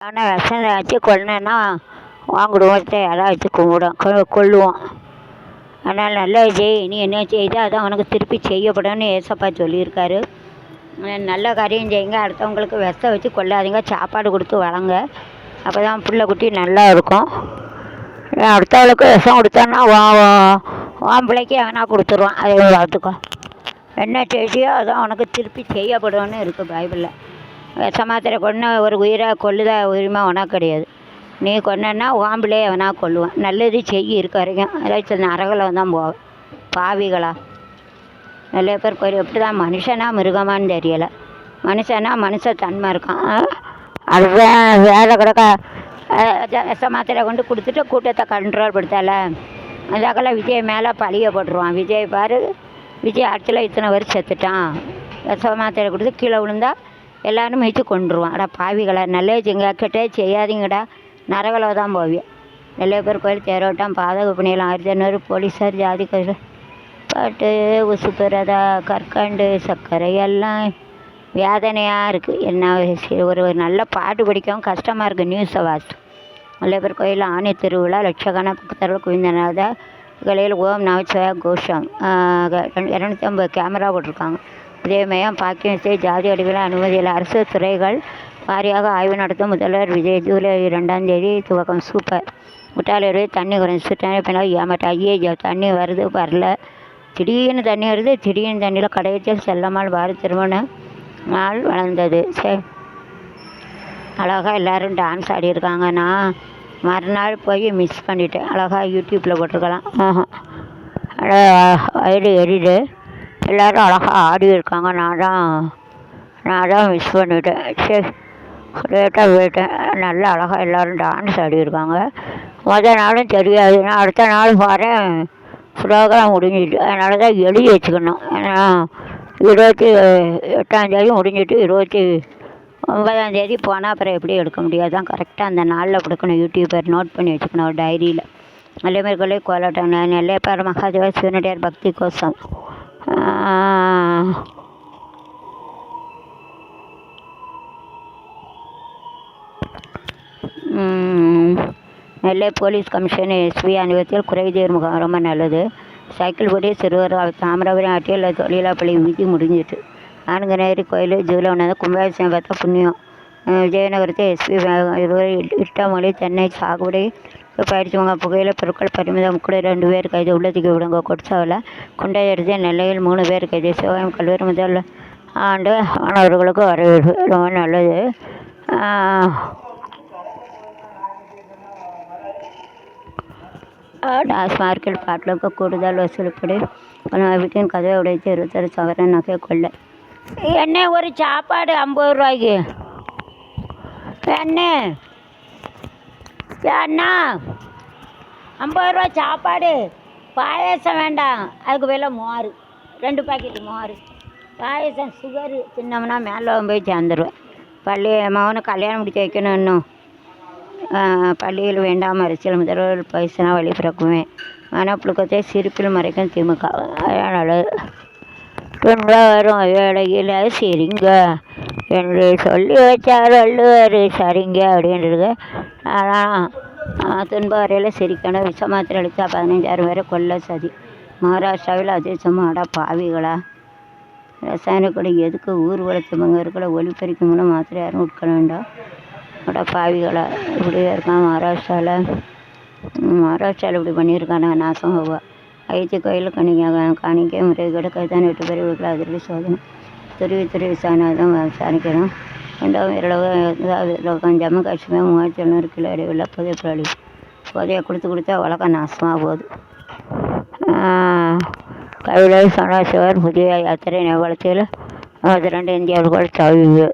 ஆனால் விஷம் வச்சு கொல்லணுன்னா வாங்கிடுவோம் எல்லாம் வச்சு கும்பிடுவோம் கொல்லுவோம். அதனால் நல்லது செய், நீ என்ன செய்தோ அதான் உனக்கு திருப்பி செய்யப்படும்னு ஏசப்பா சொல்லியிருக்காரு. நல்ல காரியம் செய்யுங்க, அடுத்தவங்களுக்கு விஷம் வச்சு கொல்லாதீங்க, சாப்பாடு கொடுத்து வளங்க. அப்போ தான் பிள்ளை குட்டி நல்லா இருக்கும். அடுத்தவளுக்கு விஷம் கொடுத்தோன்னா உன் பிள்ளைக்கு எவனா கொடுத்துருவான். அதை பார்த்துக்கோ. என்ன செய்தியோ அதான் உனக்கு திருப்பி செய்யப்படும்னு இருக்குது பைபிளில். விஷ மாத்திரை கொன்று ஒரு உயிரை கொல்லுத உரிமை உனக்கு கிடையாது. நீ கொன்னா உன் பிள்ளையை எவனா கொல்லுவான். நல்லது செய்ய இருக்க வரைக்கும் ஏதாச்சும் நரகில் தான் போவேன். பாவிகளா நிறைய பேர் கோயில் எப்படி தான் மனுஷனா மிருகமானு தெரியலை. மனுஷனா மனுஷ தன்மை இருக்கான். அதுதான் வேலை கிடக்க விஷ மாத்திரை கொண்டு கொடுத்துட்டு கூட்டத்தை கண்ட்ரோல் படுத்தலை. அதுக்கெல்லாம் விஜய் மேலே பழிய போட்டுருவான். விஜய் பாரு, விஜய் ஆட்சியில் இத்தனை பேர் செத்துட்டான். விஷ மாத்திரை கொடுத்து கீழே விழுந்தா எல்லோரும் மிதித்து கொண்டுருவான். அடா பாவிகளா, நல்லே செய்யுங்க, கெட்டே செய்யாதீங்கடா, நரகளை தான் போவிய. நிறைய பேர் கோயில் தேரோட்டம் பாதக பண்ணிடலாம். 1500 போலீஸார் ஜாதி கோயில் பாட்டு உசு பெறதா கற்கண்டு சர்க்கரை எல்லாம் வேதனையாக இருக்குது. என்ன ஒரு நல்ல பாட்டு படிக்கவும் கஷ்டமாக இருக்குது. நியூஸை வாசிட்டு நிறைய பேர் கோயில் ஆணி திருவிழா லட்சக்கணக்கான பக்தர்கள் குவிந்தனாத கலையில் ஓம் நமச்சிவாய கோஷம் 250 கேமரா போட்டிருக்காங்க. இதேமயம் பாக்கியம் ஜாதி அடிகளை அனுமதியில் அரசு துறைகள் வாரியாக ஆய்வு நடத்தும் முதல்வர் விஜய். ஜூலை 2ஆம் தேதி துவக்கம். சூப்பர். முட்டாளர் தண்ணி குறைஞ்சி பின்னால் ஏமாட்டா. ஐயே தண்ணி வருது வரல, திடீர்னு தண்ணி வருது, திடீர்னு தண்ணியில் கடையத்தில் செல்லம்மாள் வாரி திருமண நாள் வளர்ந்தது. சரி, அழகாக எல்லோரும் டான்ஸ் ஆடியிருக்காங்க. நான் மறுநாள் போய் மிஸ் பண்ணிட்டேன். அழகாக யூடியூப்பில் போட்டிருக்கலாம். வயிறு எரியுது. எல்லோரும் அழகாக ஆடி இருக்காங்க. நான் தான் மிஸ் பண்ணிட்டேன். சரி, லேட்டாக போயிட்டேன். நல்லா அழகாக எல்லோரும் டான்ஸ் ஆடியிருக்காங்க. முதல் நாளும் தெரியாது. நான் அடுத்த நாள் பாரேன் ப்ரோக்ராம் முடிஞ்சிட்டு. அதனால தான் எழுதி வச்சுக்கணும். ஏன்னா 28ஆம் தேதி முடிஞ்சிட்டு 29ஆம் தேதி போனால் அப்புறம் எப்படி எடுக்க முடியாது. தான் கரெக்டாக அந்த நாளில் கொடுக்கணும். யூடியூபர் நோட் பண்ணி வச்சுக்கணும் ஒரு டைரியில். நல்ல கோலாட்டம் நெல்லை பேர் மகாதேவ சிவனடியார் பக்தி கோஷம். நெல்லை போலீஸ் கமிஷன் எஸ்பி அனுபவத்தில் குறைதீர் முகாம் ரொம்ப நல்லது. சைக்கிள் போட்டி சிறுவர் தாமிரபுரம் ஆட்டியில் தொழிலாப்பள்ளி விதி முடிஞ்சிட்டு. ஆனந்தநேரி கோயில் ஜூலை 1 கும்பாபிஷேகம் பார்த்தா புண்ணியம். விஜயநகரத்தை எஸ்பி இட்டமொழி தென்னை சாகுபடி பயிற்சிவங்க புகையில பொருட்கள் பறிமுதல். கூட 2 பேர் கைது. உள்ளத்துக்கு விடுங்க. கொட்சாவில் குண்டையடித்து நெல்லையில் 3 பேர் கைது. சிவகாயம் கல்லூரி முதல் ஆண்டு மாணவர்களுக்கு வரவேற்பு ரொம்ப நல்லது. டாஸ்மார்க்கில் பாட்டிலுக்கு கூடுதல் வசூலிப்படி வீட்டின் கதவை உடைத்து 26 சவரன் நகை கொள்ளை. என்ன ஒரு சாப்பாடு 50 ரூபாய்க்கு? என்ன அண்ணா 50 ரூபா சாப்பாடு, பாயசம் வேண்டாம், அதுக்கு விலை மோர் 2 பாக்கெட்டு மோர். பாயசம் சுகரு தின்னோம்னா மேலே போய் சேர்ந்துருவேன். மகனுக்கு கல்யாணம் முடிச்சு வைக்கணும். இன்னும் பள்ளியில் வேண்டாம் அரசியல் முதல்வர் பைசனா வழி பிறக்குவேன். மனப்புழுக்கத்தை சிரிப்பில் மறைக்கும் திமுக. நல்லது. துன்பா வரும் வேலையில் சரிங்க என்று சொல்லி வச்சார் வள்ளுவர். சரிங்க அப்படின்றது. ஆனால் துன்ப வரையில் சிரிக்கணும். விஷ மாத்திரை அளித்தா 15,000 பேரை கொல்ல சதி. மகாராஷ்டிராவில் அதிர்ஷ்டமாடா பாவிகளா. ரசாயன கொடி எதுக்கு ஊர்வலத்து மங்கர்களை ஒளிப்பறிக்கும்னு மாத்திரை யாரும் உட்கொள்ள வேண்டாம். அடா பாவிகளா. இப்படியே இருக்கான் மகாராஷ்டிராவில் இப்படி பண்ணியிருக்காங்க. நாசம் போவா. ஐத்தி கோயில் காணிக்கை முறைகேடு கைதான் 8 பேர் வீட்டில் அதிர்ச்சி சோதனை. துருவி விசாரணை தான் விசாரிக்கிறோம். 2வது இரவு ஜம்மு காஷ்மீர் 3700 கிலோ இடையுள்ள புதையை கொடுத்தா வழக்கம் நாசமாக போகுது. கைவிலை சதாசிவர் புதிய யாத்திரை நேபாளத்தில் 22 இந்தியாவுக்குள் தவிவு.